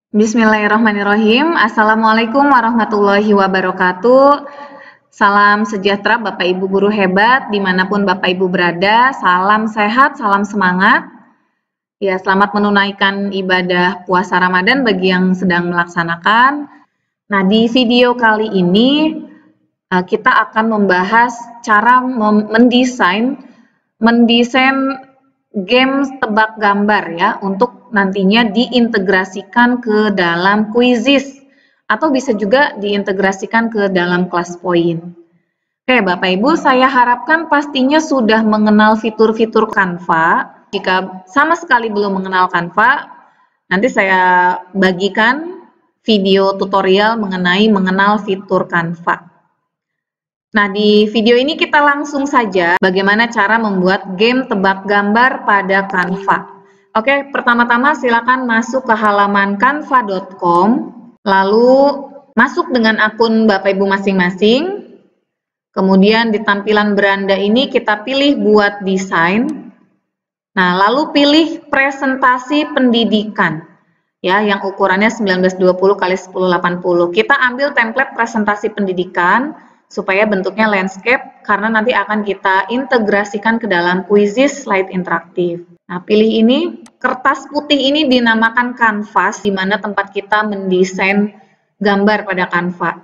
Bismillahirrahmanirrahim. Assalamualaikum warahmatullahi wabarakatuh. Salam sejahtera Bapak Ibu guru hebat dimanapun Bapak Ibu berada. Salam sehat, salam semangat. Ya, selamat menunaikan ibadah puasa Ramadan bagi yang sedang melaksanakan. Nah, di video kali ini kita akan membahas cara mendesain game tebak gambar ya, untuk nantinya diintegrasikan ke dalam Quizizz atau bisa juga diintegrasikan ke dalam kelas poin. Oke, Bapak Ibu, saya harapkan pastinya sudah mengenal fitur-fitur Canva. Jika sama sekali belum mengenal Canva, nanti saya bagikan video tutorial mengenai mengenal fitur Canva. Nah, di video ini kita langsung saja bagaimana cara membuat game tebak gambar pada Canva. Oke, pertama-tama silakan masuk ke halaman canva.com, lalu masuk dengan akun Bapak Ibu masing-masing. Kemudian di tampilan beranda ini kita pilih buat desain. Nah, lalu pilih presentasi pendidikan. Ya, yang ukurannya 1920 x 1080. Kita ambil template presentasi pendidikan supaya bentuknya landscape, karena nanti akan kita integrasikan ke dalam Quizizz slide interaktif. Nah, pilih ini. Kertas putih ini dinamakan kanvas, di mana tempat kita mendesain gambar pada Canva.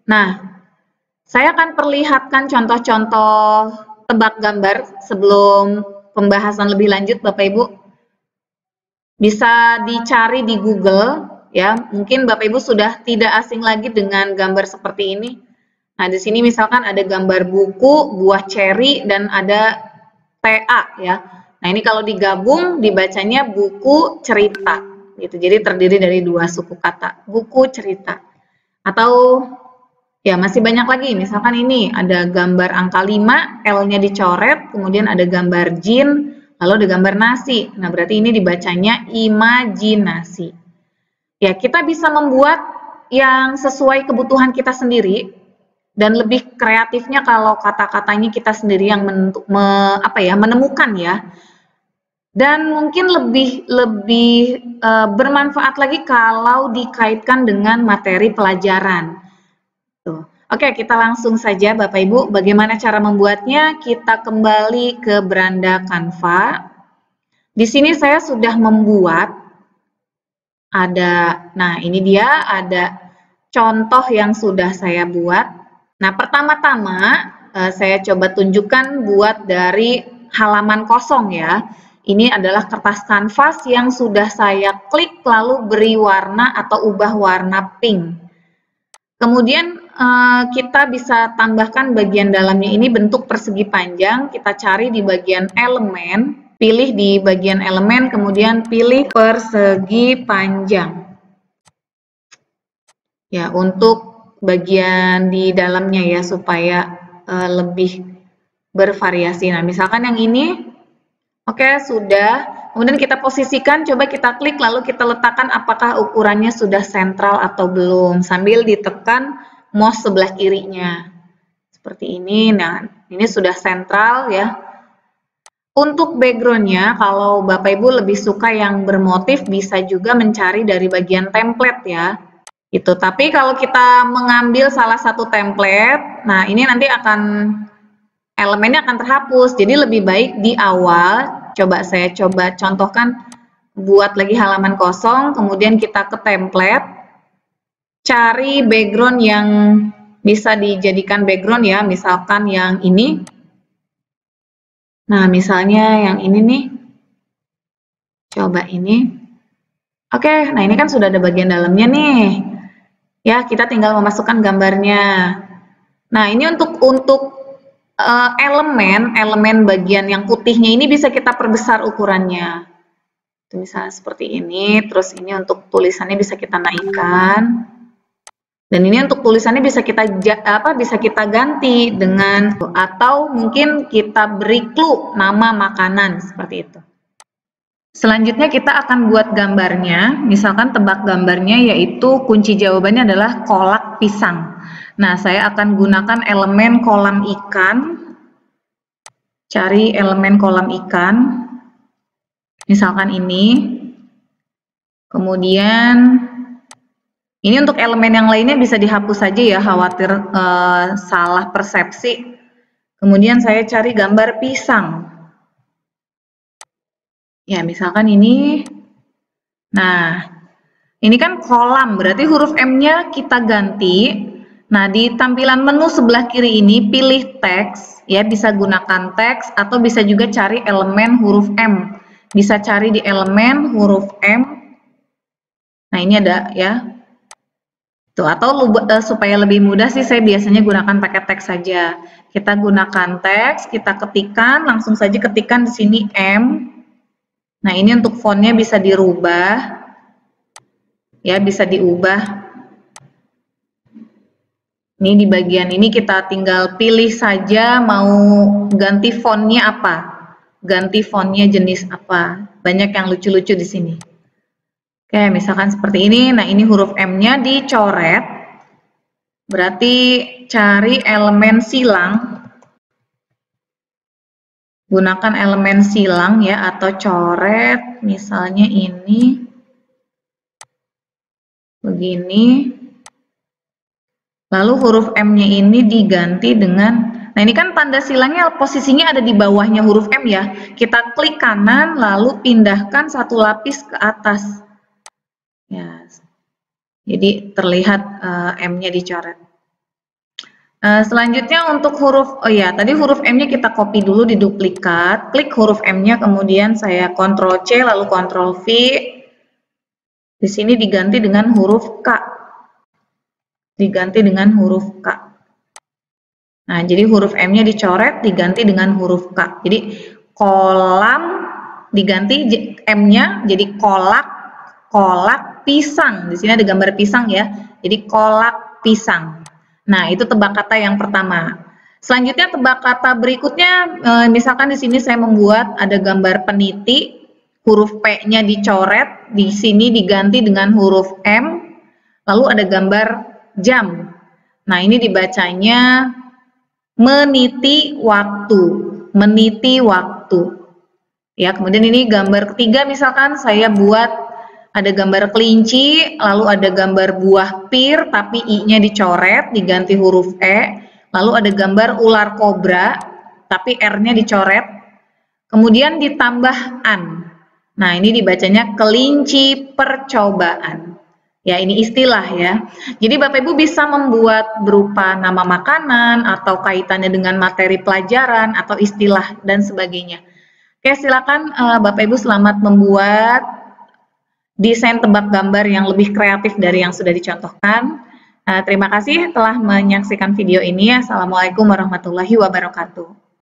Nah, saya akan perlihatkan contoh-contoh tebak gambar sebelum pembahasan lebih lanjut, Bapak Ibu. Bisa dicari di Google, ya. Mungkin Bapak Ibu sudah tidak asing lagi dengan gambar seperti ini. Nah, di sini misalkan ada gambar buku, buah ceri, dan ada TA ya. Nah, ini kalau digabung dibacanya buku cerita gitu. Jadi terdiri dari dua suku kata, buku cerita. Atau ya masih banyak lagi, misalkan ini ada gambar angka 5, L-nya dicoret, kemudian ada gambar jin, lalu ada gambar nasi. Nah, berarti ini dibacanya imajinasi. Ya, kita bisa membuat yang sesuai kebutuhan kita sendiri. Dan lebih kreatifnya kalau kata-katanya kita sendiri yang menemukan ya. Dan mungkin lebih bermanfaat lagi kalau dikaitkan dengan materi pelajaran. Tuh. Oke, kita langsung saja Bapak Ibu, bagaimana cara membuatnya? Kita kembali ke beranda Canva. Di sini saya sudah membuat nah ini dia ada contoh yang sudah saya buat. Nah, pertama-tama saya coba tunjukkan buat dari halaman kosong ya. Ini adalah kertas kanvas yang sudah saya klik lalu beri warna atau ubah warna pink. Kemudian kita bisa tambahkan bagian dalamnya ini bentuk persegi panjang. Kita cari di bagian elemen, pilih di bagian elemen, kemudian pilih persegi panjang. Ya, untuk bagian di dalamnya ya, supaya lebih bervariasi. Nah, misalkan yang ini, oke, sudah. Kemudian kita posisikan, coba kita klik, lalu kita letakkan apakah ukurannya sudah sentral atau belum, sambil ditekan mouse sebelah kirinya. Seperti ini. Nah, ini sudah sentral ya. Untuk backgroundnya, kalau Bapak Ibu lebih suka yang bermotif, bisa juga mencari dari bagian template ya. Itu. Tapi kalau kita mengambil salah satu template, nah ini nanti elemennya akan terhapus. Jadi lebih baik di awal, saya coba contohkan, buat lagi halaman kosong, kemudian kita ke template, cari background yang bisa dijadikan background ya, misalkan yang ini. Nah, misalnya yang ini nih, coba ini. Oke, nah ini kan sudah ada bagian dalamnya nih. Ya, kita tinggal memasukkan gambarnya. Nah, ini untuk elemen bagian yang putihnya ini bisa kita perbesar ukurannya. Itu misalnya seperti ini, terus ini untuk tulisannya bisa kita naikkan. Dan ini untuk tulisannya bisa kita ganti dengan, atau mungkin kita beri clue nama makanan seperti itu. Selanjutnya kita akan buat gambarnya, misalkan tebak gambarnya yaitu kunci jawabannya adalah kolak pisang. Nah, saya akan gunakan elemen kolam ikan, cari elemen kolam ikan, misalkan ini. Kemudian ini untuk elemen yang lainnya bisa dihapus saja ya, khawatir salah persepsi. Kemudian saya cari gambar pisang. Ya, misalkan ini. Nah, ini kan kolam, berarti huruf M-nya kita ganti. Nah, di tampilan menu sebelah kiri ini pilih teks, ya bisa gunakan teks atau bisa juga cari elemen huruf M. Bisa cari di elemen huruf M. Nah, ini ada ya. Tuh, atau supaya lebih mudah sih saya biasanya gunakan pakai teks saja. Kita gunakan teks, kita ketikkan, langsung saja ketikkan di sini M. Nah, ini untuk fontnya bisa dirubah. Ya, bisa diubah. Ini di bagian ini kita tinggal pilih saja mau ganti fontnya apa. Ganti fontnya jenis apa. Banyak yang lucu-lucu di sini. Oke, misalkan seperti ini. Nah, ini huruf M-nya dicoret. Berarti cari elemen silang. Gunakan elemen silang ya, atau coret. Misalnya ini. Begini. Lalu huruf M-nya ini diganti dengan, nah ini kan tanda silangnya posisinya ada di bawahnya huruf M ya. Kita klik kanan, lalu pindahkan satu lapis ke atas. Ya, jadi terlihat M-nya dicoret. Selanjutnya untuk huruf, oh ya, tadi huruf M-nya kita copy dulu di duplikat, klik huruf M-nya, kemudian saya Ctrl C, lalu Ctrl V. Di sini diganti dengan huruf K. Diganti dengan huruf K. Nah, jadi huruf M-nya dicoret, diganti dengan huruf K. Jadi kolam diganti M-nya jadi kolak, kolak pisang. Di sini ada gambar pisang ya. Jadi kolak pisang. Nah, itu tebak kata yang pertama. Selanjutnya tebak kata berikutnya, misalkan di sini saya membuat ada gambar peniti, huruf P-nya dicoret, di sini diganti dengan huruf M, lalu ada gambar jam. Nah, ini dibacanya meniti waktu. Meniti waktu. Ya, kemudian ini gambar ketiga misalkan saya buat ada gambar kelinci, lalu ada gambar buah pir tapi I-nya dicoret, diganti huruf E. Lalu ada gambar ular kobra tapi R-nya dicoret. Kemudian ditambah an. Nah, ini dibacanya kelinci percobaan. Ya, ini istilah ya. Jadi Bapak Ibu bisa membuat berupa nama makanan atau kaitannya dengan materi pelajaran atau istilah dan sebagainya. Oke, silakan Bapak Ibu selamat membuat desain tebak gambar yang lebih kreatif dari yang sudah dicontohkan. Terima kasih telah menyaksikan video ini. Assalamualaikum warahmatullahi wabarakatuh.